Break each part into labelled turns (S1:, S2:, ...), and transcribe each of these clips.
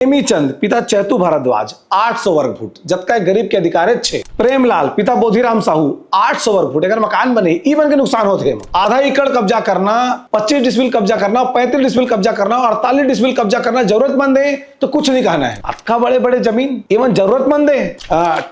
S1: हेमीचंद पिता चैतु भारद्वाज 800 वर्ग फुट, जबकि गरीब के अधिकार 6। प्रेमलाल पिता बोधीराम साहू 800 वर्ग फुट, अगर मकान बने ई बन के नुकसान होते हैं। आधा एकड़ कब्जा करना, 25 डिसमिल कब्जा करना, 35 डिसमिल कब्जा करना, 48 डिसमिल कब्जा करना जरूरतमंद है तो कुछ नहीं कहना है। अक्का बड़े बड़े जमीन एवं जरूरतमंद है।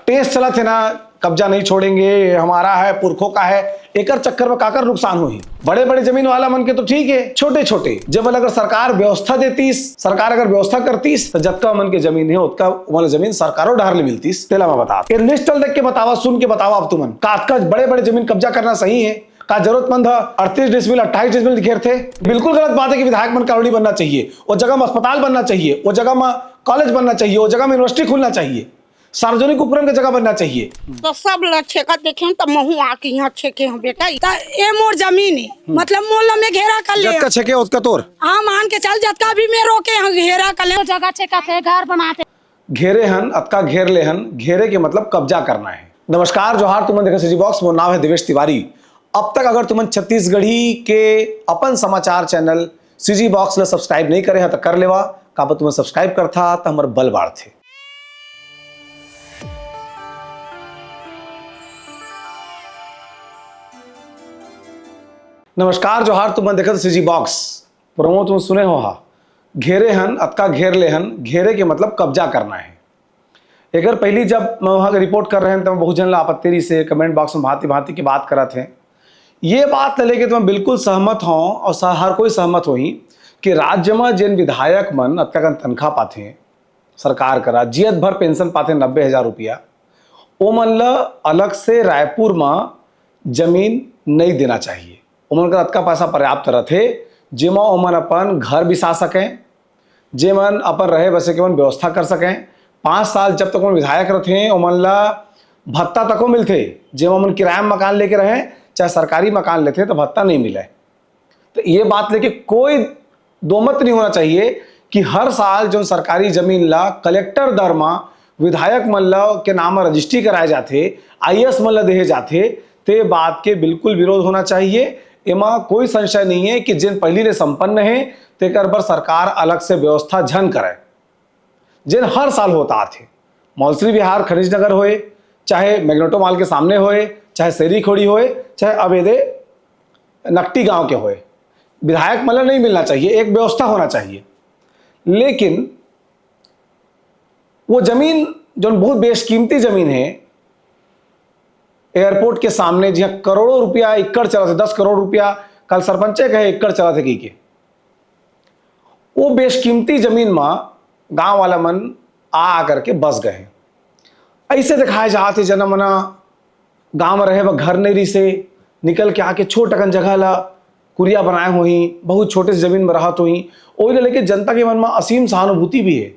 S1: टेस्ट चला थे ना, कब्जा नहीं छोड़ेंगे, हमारा है, पुरखों का है, एकर चक्कर में काकर नुकसान हुई। बड़े बड़े जमीन वाला मन के तो ठीक है, छोटे छोटे जब अगर सरकार व्यवस्था देती, सरकार अगर व्यवस्था करती तो जबका मन के जमीन है उतना वाला जमीन सरकारों ढारले मिलती। तेला मैं बता लिस्ट देख के बतावा, सुन के बतावा अब तुमन का बड़े बड़े जमीन कब्जा करना सही है का जरूरतमंद है। 38 डिसमिल 28 डिसमिल घेर थे, बिल्कुल गलत बात है कि विधायक मन कॉलोनी बनना चाहिए, वो जगह में अस्पताल बनना चाहिए, वो जगह में कॉलेज बनना चाहिए, वो जगह में यूनिवर्सिटी खुलना चाहिए, सार्वजनिक उपकरण की जगह बनना चाहिए।
S2: तो सब लोग छेका देखे तो महू आके यहाँ छेके हम बेटा ये मोर जमीन है, मतलब मोहल्ला में घेरा कर ले
S1: जतका छेके उसका तोर
S2: हाँ मान के चल, जतका भी मैं रोके हम घेरा कर ले, जगह छेका थे घर बनाते
S1: घेरे हन अतका घेर ले हन। घेरे के मतलब कब्जा करना है। नमस्कार जोहार, तुमन देखा सीजी बॉक्स, मोर नाम है देवेश तिवारी। अब तक अगर तुमन छत्तीसगढ़ी के अपन समाचार चैनल सीजी बॉक्स ला सब्सक्राइब नहीं करे हैं तो कर लेवा, का तुमन सब्सक्राइब करता तो हमारे बल बाढ़ थे। नमस्कार जोहार, तुम देखा सीजी बॉक्स प्रोमो तुम सुने हो हा। घेरे हन अतका घेर ले हन, घेरे के मतलब कब्जा करना है। अगर पहली जब मैं वहां रिपोर्ट कर रहे हैं तो मैं बहुजन ला आपत्ति से कमेंट बॉक्स में भांति भांति की बात करा थे। ये बात लेके तो मैं बिल्कुल सहमत हूँ और हर कोई सहमत हो ही कि राज्य में जिन विधायक मन अतका तनख्वाह पाते सरकार करा, जियत भर पेंशन पाते 90,000 रुपया, वो मन ला अलग से रायपुर में जमीन नहीं देना चाहिए। उमन का अतका पैसा पर्याप्त रहे जेमा उमन अपन घर बिसा सकें, जेमन अपन रहे बसे के मन व्यवस्था कर सकें। 5 साल जब तक उमन विधायक रहे उमन ला भत्ता तको मिलते, जेमा उमन किराया में मकान लेके रहे चाहे सरकारी मकान लेते तो भत्ता नहीं मिले। तो ये बात लेके कोई दोमत नहीं होना चाहिए कि हर साल जो सरकारी जमीन ला कलेक्टर दर में विधायक मन ला के नाम रजिस्ट्री कराए जाते, IAS मन ला देहे जाते, ते बात के बिल्कुल विरोध होना चाहिए। एमा कोई संशय नहीं है कि जिन पहली ने संपन्न है तेकर पर सरकार अलग से व्यवस्था झन करे, जिन हर साल होता थे। मौलश्री विहार खनिज नगर होए, चाहे मैग्नेटो मॉल के सामने होए, चाहे शेरी खोड़ी होए, चाहे अवेदे नकटी गांव के होए, विधायक मतलब नहीं मिलना चाहिए, एक व्यवस्था होना चाहिए। लेकिन वो जमीन जो बहुत बेशकीमती जमीन है एयरपोर्ट के सामने, जहां करोड़ों रुपया एकड़ चला थे, 10 करोड़ रुपया कल सरपंचे कहे एकड़ चला थे की के, वो बेशकीमती जमीन में गांव वाला मन आ करके बस गए। ऐसे दिखाए जाते जना मना गांव में रहे घर नहीं रही से निकल के आके छोट अकन जगह ला कुरिया बनाए हुई, बहुत छोटे से जमीन में रहा तो ही वही लेके जनता के मन में असीम सहानुभूति भी है।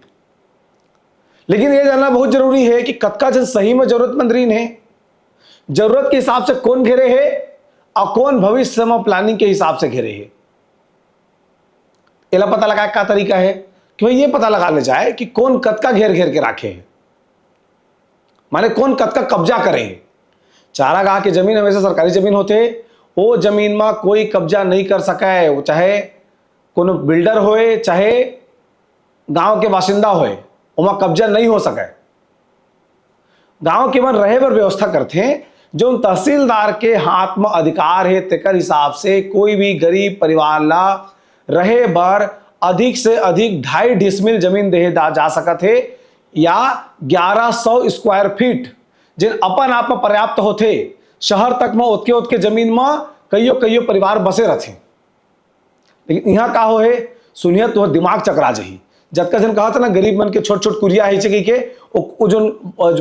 S1: लेकिन यह जानना बहुत जरूरी है कि कतका जन सही में जरूरतमंद रीन है, जरूरत के हिसाब से कौन घेरे है और कौन भविष्य में प्लानिंग के हिसाब से घेरे है। इला पता लगा का तरीका है कि भाई ये पता लगा ले जाए कि कौन कतका घेर घेर के रखे है, माने कौन कतका कब्जा करे है। चारा गाह की जमीन हमेशा सरकारी जमीन होते, वो जमीन में कोई कब्जा नहीं कर सका है, वो चाहे कोनो बिल्डर होए चाहे गांव के बासिंदा होए, वहां कब्जा नहीं हो सका है। गांव के मन रहे पर व्यवस्था करते हैं, जो तहसीलदार के हाथ में अधिकार है तेकर हिसाब से कोई भी गरीब परिवार ला रहे बर अधिक से अधिक 2.5 डिसमिल जमीन दे जा सकत है, या 1100 स्क्वायर फीट जिन अपन आप में पर्याप्त होते। शहर तक में उतके जमीन में कईयों परिवार बसे रहते। लेकिन यहाँ का हो है सुनिए तो दिमाग चकरा जही। जतका जन कहा था ना गरीब मन के छोट छोट कुरिया है के जो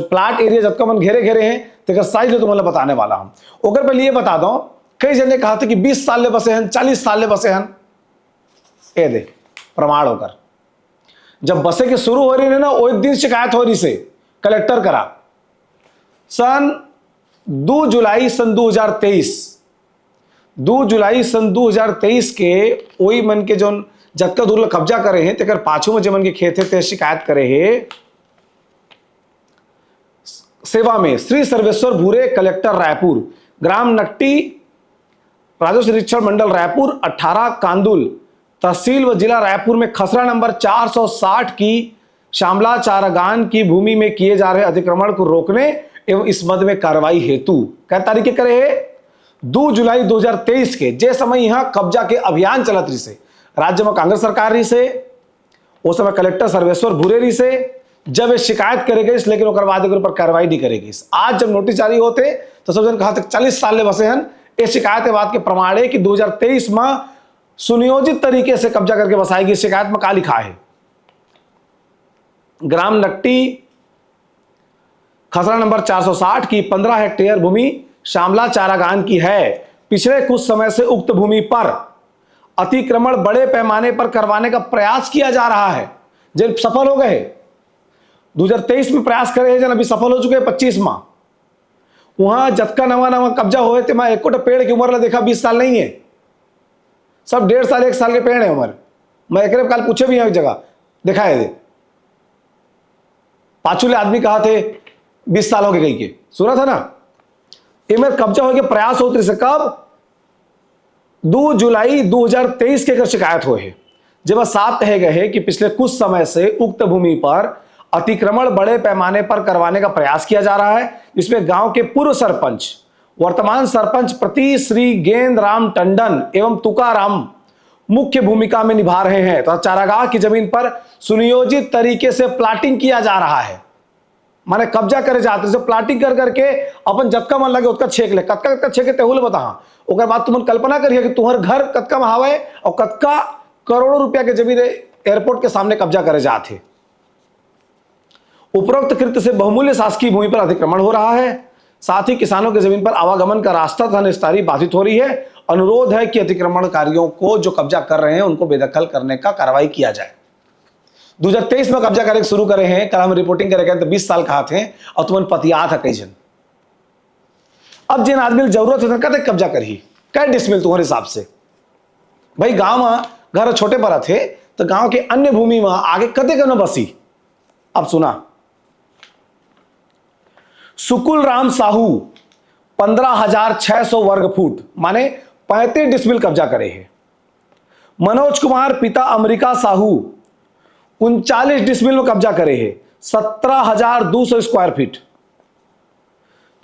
S1: प्लाट एरिया जतका मन घेरे घेरे हैं तेकर साइज तो मतलब बताने वाला हम। ओकर पहले ये बता दो, कई जन ने कहा था कि 20 साल ले बसे हैं, 40 साल ले बसे हैं। ए दे प्रमाण होकर जब बसे के शुरू हो रही है ना, वो एक दिन शिकायत हो रही से कलेक्टर करा सन 2 जुलाई सन 2023 के वही मन के जो जतका दूर कब्जा करे हैं तेकर पाछू में जमन के खेत है ते शिकायत करे है सेवा में श्री सर्वेश्वर भूरे कलेक्टर रायपुर, ग्राम नकटी, राजस्व निरीक्षण मंडल रायपुर, 18 कांदुल, तहसील व जिला रायपुर में खसरा नंबर 460 की श्यामला चारागान की भूमि में किए जा रहे अतिक्रमण को रोकने एवं इस मद में कार्रवाई हेतु कै तारीख करे है 2 जुलाई 2023 के जे समय यहां कब्जा के अभियान चलत रही से राज्य में कांग्रेस सरकार रही से उस समय कलेक्टर सर्वेश्वर भूरे रही से जब ये शिकायत करे गई लेकिन ओकर बाद एकर पर कार्रवाई नहीं करेगी। आज जब नोटिस जारी होते तो सब जन कहा तक 40 साल ले बसे हन ये शिकायत के बाद के प्रमाण है कि 2023 में सुनियोजित तरीके से कब्जा करके बसाएगी। शिकायत में क्या लिखा है, ग्राम नट्टी खसरा नंबर 460 की 15 हेक्टेयर भूमि श्यामला चारागान की है। पिछले कुछ समय से उक्त भूमि पर अतिक्रमण बड़े पैमाने पर करवाने का प्रयास किया जा रहा है जो सफल हो गए 2023 में प्रयास करे जन अभी सफल हो चुके 25 माह। वहां जतका नवा नवा कब्जा हुए थे मैं एक पेड़ की उम्र देखा 20 साल नहीं है, सब 1.5 साल 1 साल के पेड़ है उम्र। मैं एक काल पूछे भी है एक जगह देखा है पाचुले आदमी कहा थे 20 साल हो गए कहीं के सुना था ना। ये मेरे कब्जा हो गया प्रयास होते से कब 2 जुलाई 2023 के शिकायत हुए जब साफ कहे गए हैं कि पिछले कुछ समय से उक्त भूमि पर अतिक्रमण बड़े पैमाने पर करवाने का प्रयास किया जा रहा है जिसमें गांव के पूर्व सरपंच वर्तमान सरपंच प्रति श्री गेंद राम टंडन एवं तुकाराम मुख्य भूमिका में निभा रहे हैं। तो चारागाह की जमीन पर सुनियोजित तरीके से प्लाटिंग किया जा रहा है, माने कब्जा करे जाते से प्लाटिंग कर करके अपन जतका मन लगे उतना छेक ले कतका कतका छेके तेहुल बता ओकर बाद तुम कल्पना करिए कि तुम्हार घर कतका में हावे और कतका करोड़ों रुपया के जमीन एयरपोर्ट के सामने कब्जा करे जाते। उपरोक्त कृत्य से बहुमूल्य शासकीय भूमि पर अतिक्रमण हो रहा है, साथ ही किसानों की जमीन पर आवागमन का रास्ता तथा निस्तारी बाधित हो रही है। अनुरोध है कि अतिक्रमणकारियों को जो कब्जा कर रहे हैं उनको बेदखल करने का कार्रवाई किया जाए। 2023 में कब्जा करके शुरू करे हैं, कल हम रिपोर्टिंग करेंगे तो 20 साल कहा थे और तुमन पतिया था कई जन। अब जिन आदमी जरूरत है कहते कब्जा करी कै डिसमिल तुम्हारे हिसाब से भाई गांव में घर छोटे बड़ा थे तो गांव के अन्य भूमि में आगे कते न बसी। अब सुना सुकुल राम साहू 15,600 वर्ग फुट माने 35 डिसमिल कब्जा करे हैं। मनोज कुमार पिता अमेरिका साहू 39 डिसमिल में कब्जा करे हैं 17,200 स्क्वायर फीट।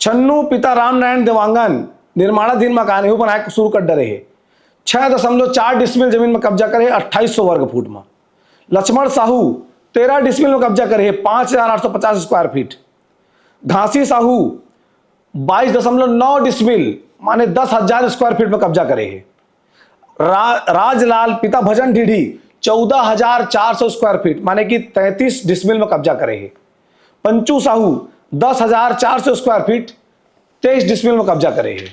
S1: छन्नू पिता रामनारायण देवांगन निर्माणाधीन मकान बनाए शुरू कर डरे है 6.4 डिसमिल जमीन में कब्जा करे 2800 वर्ग फुट में। लक्ष्मण साहू 13 डिसमिल में कब्जा करे 5,850 स्क्वायर फीट। घासी साहू 22.9 डिसमिल माने 10,000 स्क्वायर फीट में कब्जा करे है। राजलाल पिता भजन ढीढ़ी 14,400 स्क्वायर फीट माने कि 33 डिसमिल में कब्जा करे है। Panchu Sahu 10,400 square feet 23 decimal में कब्जा करे है।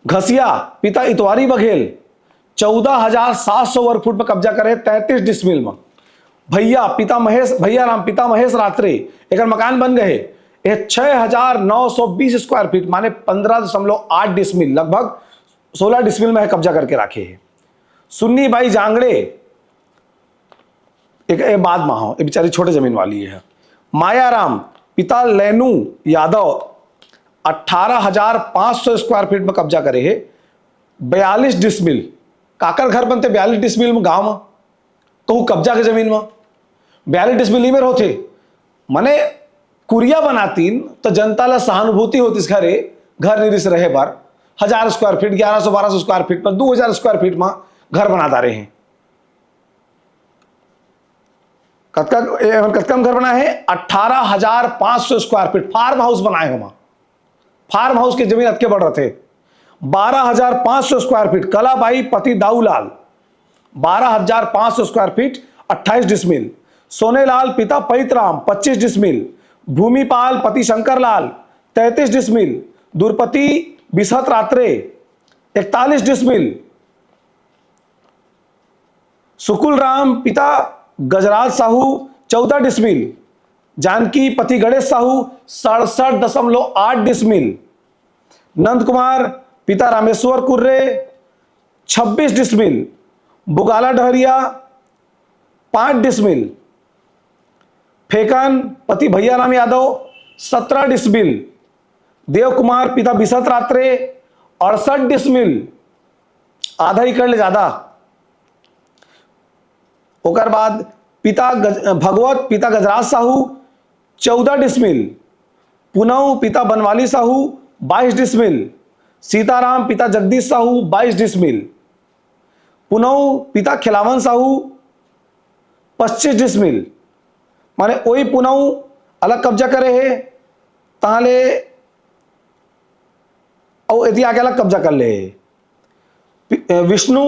S1: घसिया पिता इतवारी बघेल 14,700 वर्ग फुट पर कब्जा करे 33 डिसमिल में। भैया राम पिता महेश रात्रे एक मकान बन गए 6,920 स्क्वायर फीट माने 15.8 डिसमिल लगभग 16 डिसमिल में कब्जा करके रखे है। सुन्नी बाई जांगड़े एक बाद माहो एक बेचारी छोटे जमीन वाली है। मायाराम पिता लेनू यादव 18,500 स्क्वायर फीट में कब्जा करे है 42 डिसमिल। काकर घर बनते 42 डिसमिल में गांव में कहूँ कब्जा के जमीन में 42 डिसमिल में होते मने कुरिया बनातीन तो जनता ला सहानुभूति होती इस घरे घर निरिस रहे बार 1,000 स्क्वायर फीट 1100-1200 स्क्वायर फीट में 2,000 स्क्वायर फीट में घर बनाता रहे हैं। कतका घर बना है 18,500 स्क्वायर फीट फार्म हाउस बनाए हो। फार्म हाउस की जमीन अतके बढ़ रहे थे 12,500 स्क्वायर फीट। कलाबाई पति Daulal 12,500 square feet 28 decimal. Sonelal पिता पैतराम 25 डिसमिल। भूमिपाल पति शंकरलाल 33 डिसमिल। दुर्पति बिसहत रात्रे 41 डिसमिल। सुकुल राम पिता गजराज साहू 14 डिसमिल। जानकी पति गणेश साहू 67.8 डिसमिल। नंद कुमार पिता रामेश्वर कुर्रे 26 डिसमिल। बुगाला डहरिया 5 डिसमिल। फेकन पति भैया राम यादव 17 डिसमिल। देव कुमार पिता बिसत रात्रे 68 डिसमिल। आधा एकड़ ले ज्यादा। ओकर बाद भगवत पिता गजराज साहू 14 डिसमिल, पुनव पिता बनवाली साहू 22 डिसमिल, सीताराम पिता जगदीश साहू 22 डिसमिल, पुनव पिता खिलावन साहू 25 डिसमिल। माने वही पुनव अलग कब्जा करे है ताले और यदि आगे अलग कब्जा कर ले। विष्णु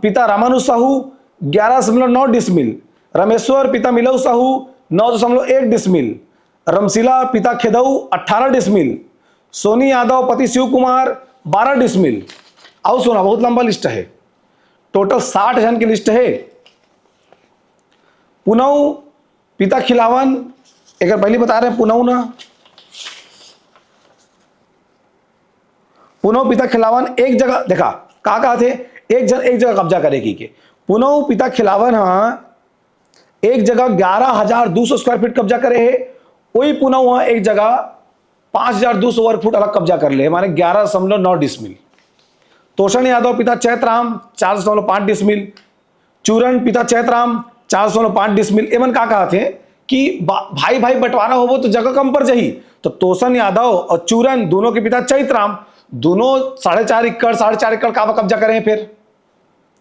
S1: पिता रामानुज साहू 11.9 डिसमिल, रमेश्वर पिता मिलव साहू 9.1 डिसमिल, रमशिला पिता खेदऊ 18 डिसमिल, सोनी यादव पति शिव कुमार 12 डिसमिल। आओ सुना, बहुत लंबा लिस्ट है, टोटल 60 जन की लिस्ट है। पुनव पिता खिलावन, एक पहले बता रहे हैं पुनव ना, पुनव पिता खिलावन एक जगह देखा कहा थे, एक जगह कब्जा करेगी के। पुनव पिता खिलावन हाँ एक जगह 11,200 स्क्वायर फीट कब्जा करे है, वही पुनव वहां एक जगह 5,200 वर्ग फुट अलग कब्जा कर ले, माने 11.9 डिसमिल। तोषण यादव पिता चैतराम 4.5 डिसमिल, चूरण पिता चैतराम 4.5 डिसमिल। एवं कहा थे कि भाई भाई बंटवारा हो तो जगह कम पर जही, तो तोषण यादव और चूरण दोनों के पिता चैतराम दोनों 4.5 एकड़ का कब्जा करें, फिर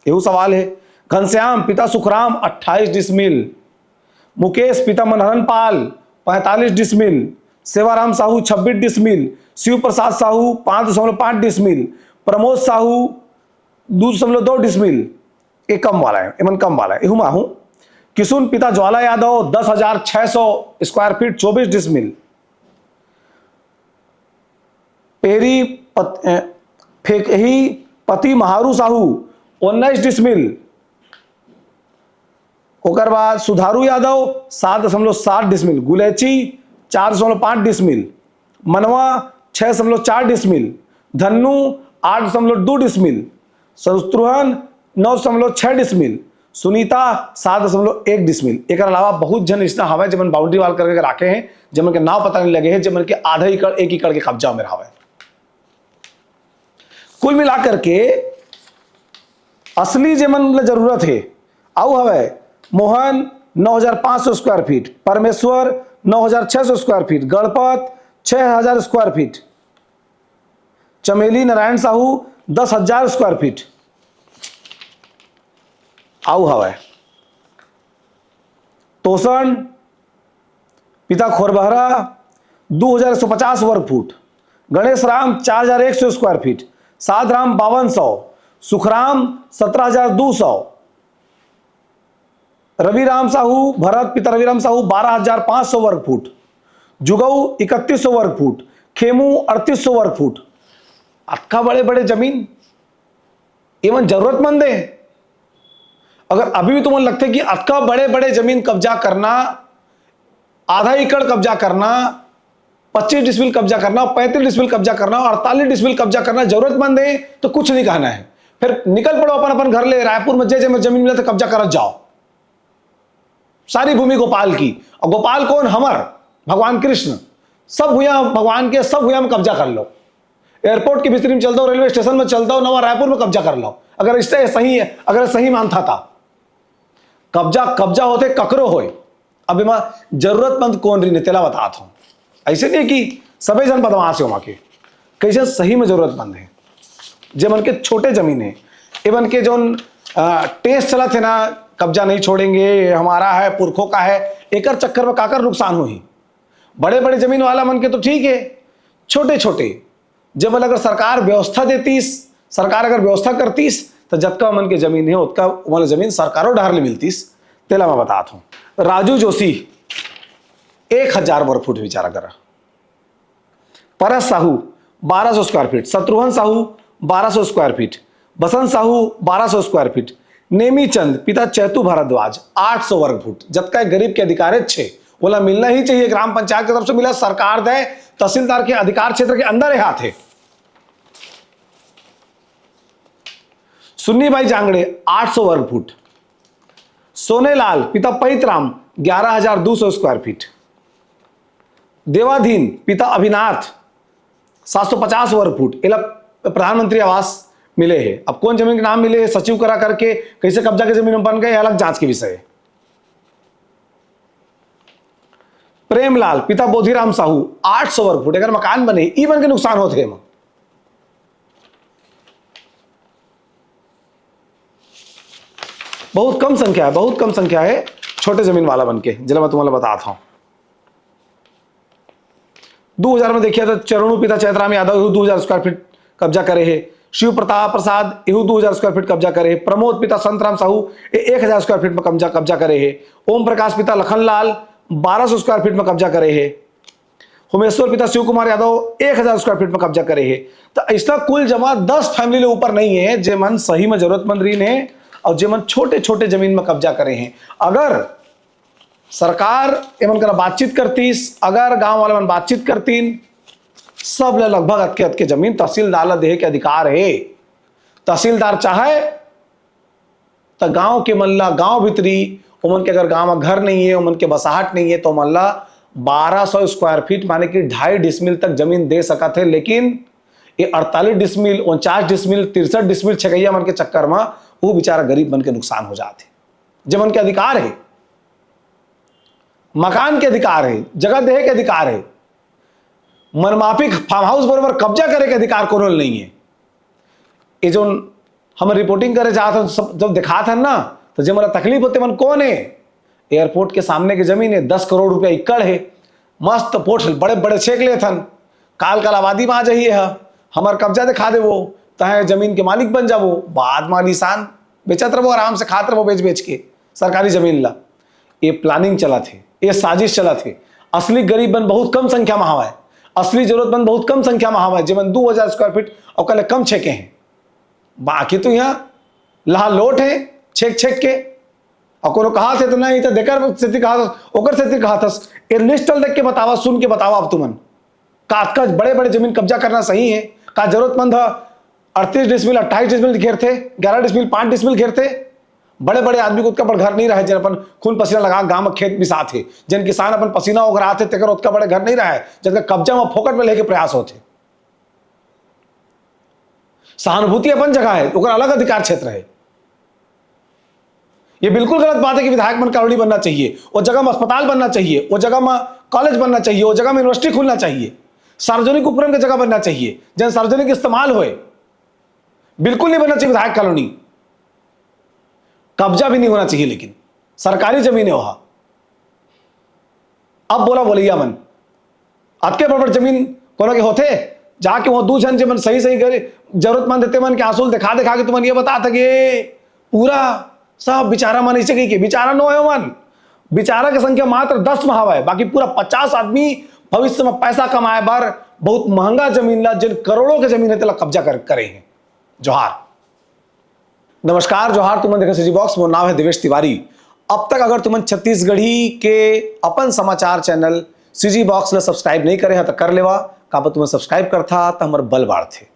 S1: यही सवाल है। घनश्याम पिता सुखराम 28 डिसमिल, मुकेश पिता मनहरन पाल 45 decimal, Sewaram Sahu 26 decimal, Shiv Prasad Sahu 5.5 decimal, Pramod Sahu 2.2 decimal. ये कम वाला है, एमन कम वाला है, यहू माहू। किशुन पिता Jwala Yadav 10,600 square feet 24 decimal, Peri Phekahi पति महारू साहू 19 डिसमिल। ओकर बाद सुधारू Yadav 7.7 decimal, गुलेची 4.5 decimal, Manwa 6.4 decimal, Dhannu 8.2 decimal, Shatrughan 9.6 decimal, Sunita 7.1 decimal. एक अलावा बहुत जन इसना हवा जमन बाउंड्री वाल करके रखे हैं, जमन के नाव पता नहीं लगे हैं, जमन के आधा एकड़ 1 एकड़ के कब्जा में रहा है। कुल मिलाकर के असली जमन जरूरत है आउ हवे मोहन 9,500 स्क्वायर फीट, परमेश्वर 9,600 square feet, Ganpat 6,000 square feet, चमेली नारायण साहू 10,000 स्क्वायर फीट आउ हवे। तोषण पिता खोरबहरा 2,150 वर्ग फुट, गणेश राम 4,100 स्क्वायर फीट, साधराम 5,200, सुखराम 17,200, रविराम साहू भरत पिता रविराम साहू 12,500 वर्ग फुट, जुगऊ 3,100 वर्ग फुट, खेमू 3,800 वर्ग फुट। अक्का बड़े बड़े जमीन एवं जरूरतमंद है। अगर अभी भी तुम्हें लगता है कि अक्का बड़े बड़े जमीन कब्जा करना, आधा एकड़ कब्जा करना, 25 डिसमिल कब्जा करना, 35 डिसमिल कब्जा करना, 48 डिसमिल कब्जा करना जरूरतमंद है, तो कुछ नहीं कहना है, फिर निकल पड़ो अपन अपन घर ले। रायपुर में जे जमीन मिले तो कब्जा कर जाओ, सारी भूमि गोपाल की। और गोपाल कौन? हमर भगवान कृष्ण। सब भूया भगवान के, सब भूया में कब्जा कर लो। एयरपोर्ट की भीतरी में चल दो, रेलवे स्टेशन में चल दो, नवा रायपुर में कब्जा कर लो। अगर इससे सही है, अगर सही मानता था कब्जा होते ककरो होए। अब जरूरतमंद कौन रही तेला बताता हूं। ऐसे नहीं कि सभी जन बदमाश हो के, कैसे सही में जरूरतमंद है। जमन के छोटे जमीन है, एवं के जो टेस्ट चला थे ना, कब्जा नहीं छोड़ेंगे, हमारा है, पुरखों का है, एकर चक्कर में काकर नुकसान हो ही। बड़े बड़े जमीन वाला मन के तो ठीक है, छोटे छोटे जब अगर सरकार व्यवस्था देतीस, सरकार अगर व्यवस्था करतीस, तो जतका मन के जमीन है उतका वाला जमीन सरकारों ढार ले मिलतीस। तेला मैं बताता हूं। राजू जोशी 1,000 वर्ग फुट विचारा करा, Paras Sahu 1200 square feet, Shatrughan Sahu 1200 square feet, Basant Sahu 1200 square feet, Nemichand पिता चैतु भारद्वाज 800 वर्ग फुट। जबकि गरीब के अधिकार है, बोला मिलना ही चाहिए, ग्राम पंचायत की तरफ से मिला, सरकार दे, तहसीलदार के अधिकार क्षेत्र के अंदर है हाथ है। सुन्नी भाई जांगड़े 800 वर्ग फुट, सोनेलाल पिता पैतराम 11,200 स्क्वायर फीट, देवाधीन पिता अभिनाथ 750 वर्ग फुट। प्रधानमंत्री आवास मिले हैं। अब कौन जमीन के नाम मिले, सचिव करा करके कैसे कब्जा के जमीन में बन गए, अलग जांच के विषय है। प्रेमलाल पिता बोधीराम साहू 800 वर्ग फुट अगर मकान बने ई बन के नुकसान होते हैं। बहुत कम संख्या है, बहुत कम संख्या है छोटे जमीन वाला बन के, जरा मैं तुम्हारा बताता हूं। 2000 में देखिए तो चरणू पिता चैतराम यादव 2000 स्क्वायर फीट कब्जा करे है। शिव प्रताप प्रसाद इहू 2000 स्क्वायर फीट कब्जा करे है। प्रमोद पिता संतराम साहू 1000 स्क्वायर फीट में कब्जा करे है। ओम प्रकाश पिता लखनलाल 1200 स्क्वायर फीट में कब्जा करे है। उमेश्वर पिता शिव कुमार यादव 1000 स्क्वायर फीट में कब्जा करे है। तो इसका कुल जमा 10 फैमिली ऊपर नहीं है जे मन सही में जरूरतमंद रही ने और जे मन छोटे छोटे जमीन में कब्जा करे हैं। अगर सरकार एमन करा बातचीत करती, अगर गांव वाले मन बातचीत करती, सब लगभग अटके अटके जमीन तहसीलदार ला देहे के अधिकार है। तहसीलदार चाहे तो गांव के मन ला गांव भीतरी उमन के अगर गांव में घर नहीं है, उमन के बसाहट नहीं है तो मन ला 1200 स्क्वायर फीट माने कि 2.5 डिसमिल तक जमीन दे सका थे। लेकिन ये 48 डिसमिल 49 डिसमिल 63 डिसमिल छकैया मन के चक्कर में वो बेचारा गरीब बन के नुकसान हो जाते। जब उनके अधिकार है, मकान के अधिकार है, जगह देहे के अधिकार है, मनमाफिक फार्म हाउस बराबर कब्जा करे के अधिकार कोनो नहीं है। ये जो हम रिपोर्टिंग करे जाते सब जब दिखा था ना तो जब मेरा तकलीफ होते मन कौन है, एयरपोर्ट के सामने की जमीन है 10 करोड़ रुपया एकड़ है, मस्त पोर्ट बड़े बड़े छेक ले थन, काल काल आबादी में आ जाइए है, हमार कब्जा दिखा दे वो तहे जमीन के मालिक बन जाबो, बाद में निशान बेचत रहो आराम से खात रहो बेच बेच के सरकारी जमीन ला। ये प्लानिंग चला थे, ये साजिश चला थे। असली गरीब बन बहुत कम संख्या में हवा है, असली जरूरतमंद बहुत कम संख्या में हवा है जीवन 2000 स्क्वायर फीट और कल कम छेके हैं। बाकी तो यहाँ लहा लोट है छेक छेक के और कोनो कहा थे तो नहीं तो देकर स्थिति कहा ओकर स्थिति कहा था। ये लिस्ट देख के बतावा, सुन के बतावा अब तुमन का बड़े बड़े जमीन कब्जा करना सही है का जरूरतमंद है। 38 डिसमिल 28 डिसमिल घेर थे, 11 डिसमिल 5 डिसमिल घेर थे। बड़े बड़े आदमी को उतना बड़ा घर नहीं रहे जन अपन खून पसीना लगा गांव में खेत बिसा थे, जन किसान अपन पसीना उगरा थे तेकर उतना बड़े घर नहीं रहे जिनका कब्जा में फोकट में लेके प्रयास होते। सहानुभूति अपन जगह है, ओकर अलग अधिकार क्षेत्र है। ये बिल्कुल गलत बात है कि विधायक मन कॉलोनी बनना चाहिए, वो जगह में अस्पताल बनना चाहिए, वो जगह में कॉलेज बनना चाहिए, वो जगह में यूनिवर्सिटी खुलना चाहिए, सार्वजनिक उपक्रम की जगह बनना चाहिए जन सार्वजनिक इस्तेमाल होए। बिल्कुल नहीं बनना चाहिए विधायक कॉलोनी, कब्जा भी नहीं होना चाहिए, लेकिन सरकारी जमीन है वहां। अब बोला बोलिया मन अतके बड़ जमीन कोनो के होते जाके वहां 2 जन जमन सही सही करे जरूरतमंद देते मन के आंसू दिखा दिखा के तुमन ये बता थे पूरा सब बेचारा मन ऐसे के बेचारा नो है मन, बेचारा की संख्या मात्र 10 में हवा है, बाकी पूरा 50 आदमी भविष्य में पैसा कमाए बार बहुत महंगा जमीन ला जिन करोड़ों के जमीन है तेला कब्जा करे हैं। जोहार नमस्कार, जोहार तुमन देखा सीजी बॉक्स, मोर नाम है देवेश तिवारी। अब तक अगर तुमन छत्तीसगढ़ी के अपन समाचार चैनल सीजी बॉक्स ला सब्सक्राइब नहीं करे हैं तो कर लेवा, का तुम्हें सब्सक्राइब करता तो हमारे बल बाढ़ थे।